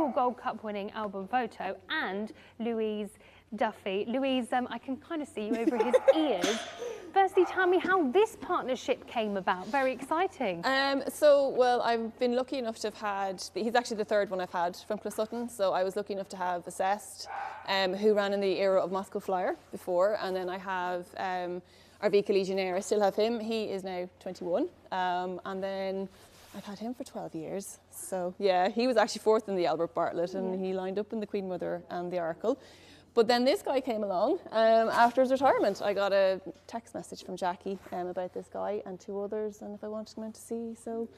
double Gold Cup winning Boum Photo, and Louise Duffy. Louise, I can kind of see you over his ears. Firstly, tell me how this partnership came about. Very exciting. Well, I've been lucky enough to have had, he's actually the third one I've had from Cheltenham, so I was lucky enough to have assessed, who ran in the era of Moscow Flyer before, and then I have our Vica Legionnaire, I still have him, he is now 21, and then I've had him for 12 years. So yeah, he was actually fourth in the Albert Bartlett, and he lined up in the Queen Mother and the Arkle. But then this guy came along after his retirement. I got a text message from Jackie about this guy and two others, and if I wanted him in to see. So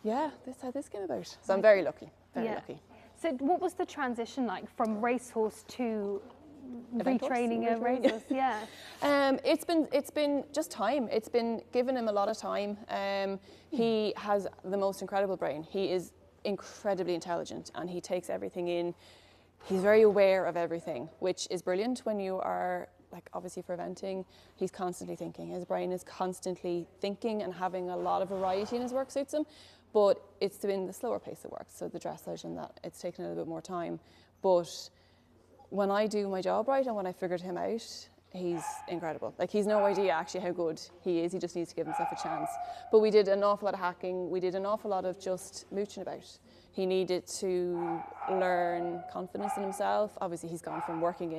yeah, that's how this came about. So I'm very lucky, very lucky. So what was the transition like from racehorse to retraining a racehorse? Yeah. It's been just time. It's been given him a lot of time. He has the most incredible brain. He is incredibly intelligent, and he takes everything in. He's very aware of everything, which is brilliant when you are, like, obviously for eventing, he's constantly thinking. His brain is constantly thinking, and having a lot of variety in his work suits him. But it's been the slower pace of work, so the dressage and that, it's taken a little bit more time. But when I do my job right and when I figured him out, he's incredible. Like, he's no idea actually how good he is. He just needs to give himself a chance. But we did an awful lot of hacking. We did an awful lot of just mooching about. He needed to learn confidence in himself. Obviously, he's gone from working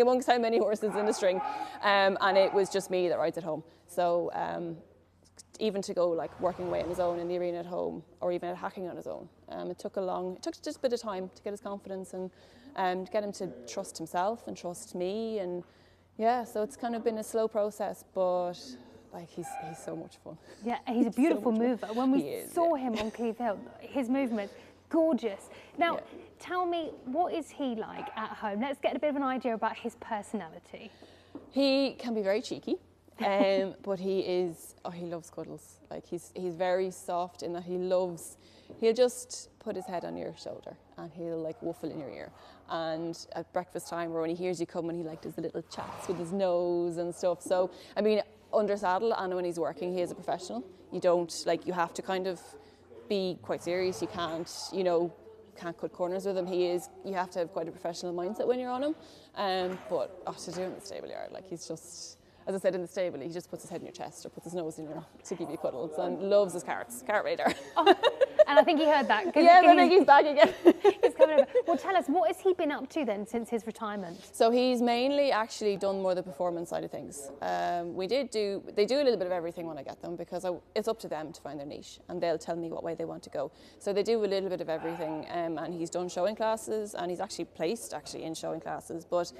amongst how many horses in a string, and it was just me that rides at home. So even to go like working away on his own in the arena at home, or even hacking on his own, it took just a bit of time to get his confidence and get him to trust himself and trust me, and yeah. So it's kind of been a slow process, but like he's so much fun. Yeah, and he's a beautiful mover. When we saw him on Cleve Hill, his movement, gorgeous. Now, tell me, what is he like at home? Let's get a bit of an idea about his personality. He can be very cheeky, but he loves cuddles. Like he's very soft in that he'll just put his head on your shoulder and he'll like woofle in your ear. And at breakfast time, or when he hears you coming, he like does the little chats with his nose and stuff. So, I mean, under saddle and when he's working, he is a professional. You have to kind of be quite serious. You can't cut corners with him. You have to have quite a professional mindset when you're on him. But to do in the stable yard, like he's just, as I said, in the stable, he just puts his head in your chest or puts his nose in your to give you cuddles, and loves his cart radar. Oh, and I think he heard that. Yeah, I think he's back again. He's coming over. Well, tell us, what has he been up to then since his retirement? So he's mainly actually done more the performance side of things. They do a little bit of everything when I get them, because it's up to them to find their niche, and they'll tell me what way they want to go. So they do a little bit of everything, and he's done showing classes, and he's actually placed in showing classes. But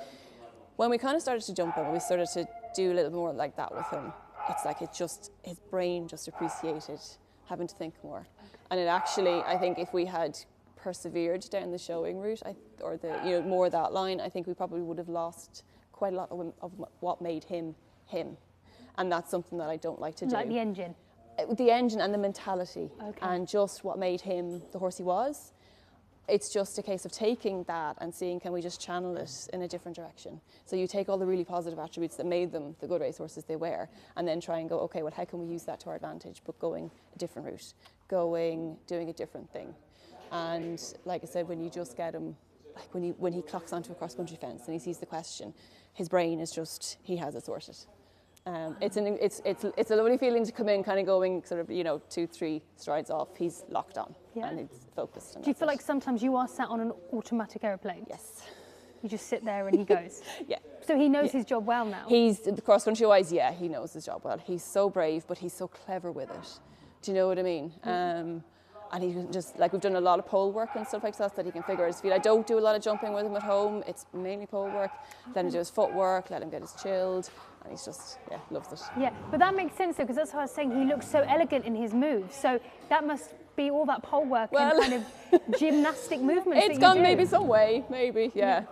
when we kind of started to jump in, we started to do a little more like that with him. It's like his brain just appreciated having to think more. And it actually, I think if we had persevered down the showing route, more that line, I think we probably would have lost quite a lot of what made him him. And that's something that I don't like to do. Like the engine? The engine and the mentality, and just what made him the horse he was. It's just a case of taking that and seeing, can we just channel it in a different direction? So you take all the really positive attributes that made them the good racehorses they were, and then try and go, okay, well, how can we use that to our advantage, but going a different route, doing a different thing. And like I said, when you just get him, like when he clocks onto a cross-country fence and he sees the question, his brain is just, he has it sorted. It's a lovely feeling to come in kind of going sort of 2-3 strides off. He's locked on and he's focused. Do you feel like sometimes you are sat on an automatic aeroplane? Yes. You just sit there and he goes? Yeah. So he knows his job well now? He's, cross country wise, he knows his job well. He's so brave, but he's so clever with it. Do you know what I mean? And he can just, like, we've done a lot of pole work and stuff like that he can figure his feet. I don't do a lot of jumping with him at home. It's mainly pole work. Let him do his footwork, let him get his chilled. And he's just, loves it. Yeah, but that makes sense though, because that's what I was saying. He looks so elegant in his moves. So that must be all that pole work and kind of gymnastic movements. It's gone maybe some way, maybe, yeah.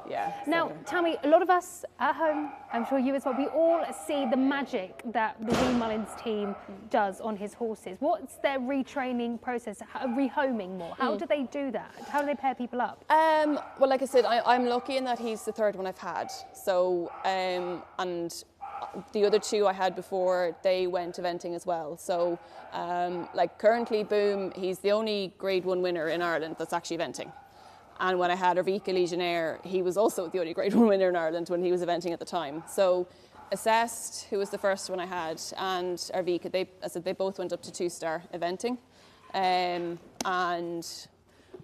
Now, tell me, a lot of us at home, I'm sure you as well, we all see the magic that the Wee Mullins team does on his horses. What's their retraining process, rehoming more? How do they do that? How do they pair people up? Well, like I said, I'm lucky in that he's the third one I've had. So, and the other two I had before, they went eventing as well. So like currently Boum, he's the only Grade 1 winner in Ireland that's actually eventing. And when I had Arvika Legionnaire, he was also the only Grade 1 winner in Ireland when he was eventing at the time. So Assessed, who was the first one I had, and Arvika, they both went up to 2-star eventing. And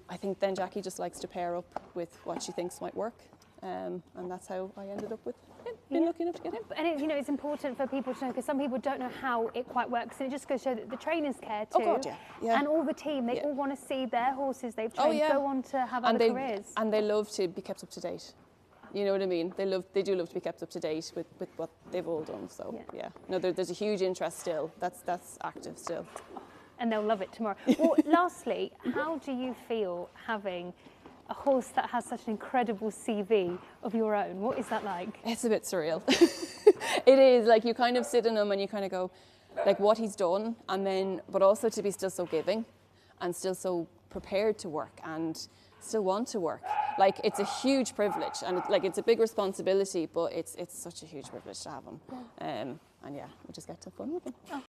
I think then Jackie just likes to pair up with what she thinks might work. And that's how I ended up with him, been lucky enough to get him. And it's important for people to know, because some people don't know how it quite works, and it just goes to show that the trainers care too. Oh God, yeah. And all the team, they all want to see their horses they've trained go on to have other careers. And they love to be kept up to date. You know what I mean? They do love to be kept up to date with what they've all done. So no, there's a huge interest still. That's active still. And they'll love it tomorrow. Well, lastly, how do you feel having a horse that has such an incredible CV of your own? What is that like? It's a bit surreal. It is, like you kind of sit in him and you kind of go, like what he's done, and then, but also to be still so giving and still so prepared to work and still want to work. Like it's a huge privilege, and it's a big responsibility, but it's such a huge privilege to have him. And yeah, we just get to have fun with him. Oh,